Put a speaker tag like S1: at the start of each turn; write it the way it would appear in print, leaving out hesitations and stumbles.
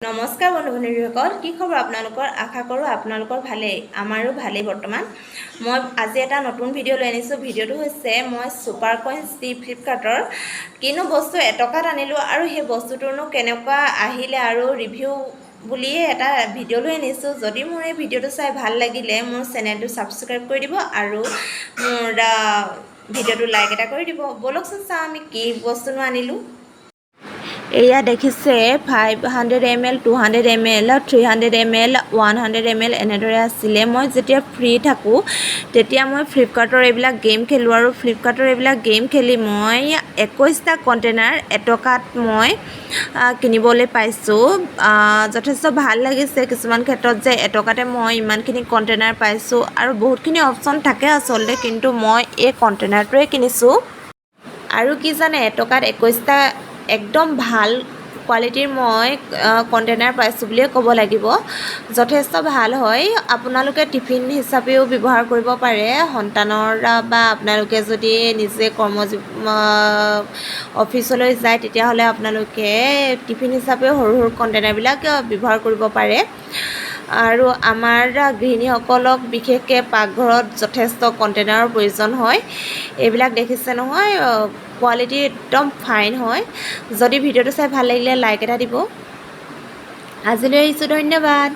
S1: নমস্কাৰ বন্ধু-বান্ধৱীসকল, কি খবৰ আপোনালোকৰ? আশা কৰোঁ আপোনালোকৰ ভালেই, আমাৰো ভালেই বৰ্তমান। মই আজি এটা নতুন ভিডিঅ' লৈ আনিছোঁ। ভিডিঅ'টো হৈছে মই ছুপাৰ কইন্স দি ফ্লিপকাৰ্টৰ কিনো বস্তু এটকাত আনিলোঁ আৰু সেই বস্তুটোনো কেনেকুৱা আহিলে আৰু ৰিভিউ বুলিয়ে এটা ভিডিঅ' লৈ আনিছোঁ। যদি মোৰ এই ভিডিঅ'টো চাই ভাল লাগিলে মোৰ চেনেলটো ছাবস্ক্ৰাইব কৰি দিব আৰু মোৰ ভিডিঅ'টো লাইক এটা কৰি দিব। ব'লকচোন চাওঁ আমি কি বস্তুনো আনিলোঁ। এয়া দেখিছে 500 ml 200 ml 300 ml 100 ml এনেদৰে আছিলে। মই যেতিয়া ফ্ৰী থাকোঁ তেতিয়া মই ফ্লিপকাৰ্টৰ এইবিলাক গেম খেলোঁ আৰু ফ্লিপকাৰ্টৰ এইবিলাক গেম খেলি মই 21টা কণ্টেইনাৰ এটকাত মই কিনিবলৈ পাইছোঁ। যথেষ্ট ভাল লাগিছে কিছুমান ক্ষেত্ৰত যে এটকাতে মই ইমানখিনি কণ্টেইনাৰ পাইছোঁ আৰু বহুতখিনি অপশ্যন থাকে আচলতে, কিন্তু মই এই কণ্টেইনাৰটোৱে কিনিছোঁ। আৰু কি জানে, এটকাত 21টা একদম ভাল কোৱালিটিৰ মই কণ্টেইনাৰ পাইছোঁ বুলিয়ে ক'ব লাগিব। যথেষ্ট ভাল হয়। আপোনালোকে টিফিন হিচাপেও ব্যৱহাৰ কৰিব পাৰে সন্তানৰ, বা আপোনালোকে যদি নিজে অফিচলৈ যায় তেতিয়াহ'লে আপোনালোকে টিফিন হিচাপেও সৰু সৰু কণ্টেইনাৰবিলাক ব্যৱহাৰ কৰিব পাৰে। আৰু আমাৰ গৃহিণীসকলক বিশেষকৈ পাকঘৰত যথেষ্ট কণ্টেইনাৰৰ প্ৰয়োজন হয়। এইবিলাক দেখিছে নহয়, কোৱালিটি একদম ফাইন হয়। যদি ভিডিঅ'টো চাই ভাল লাগিলে লাইক এটা দিব। আজিলৈ আহিছোঁ, ধন্যবাদ।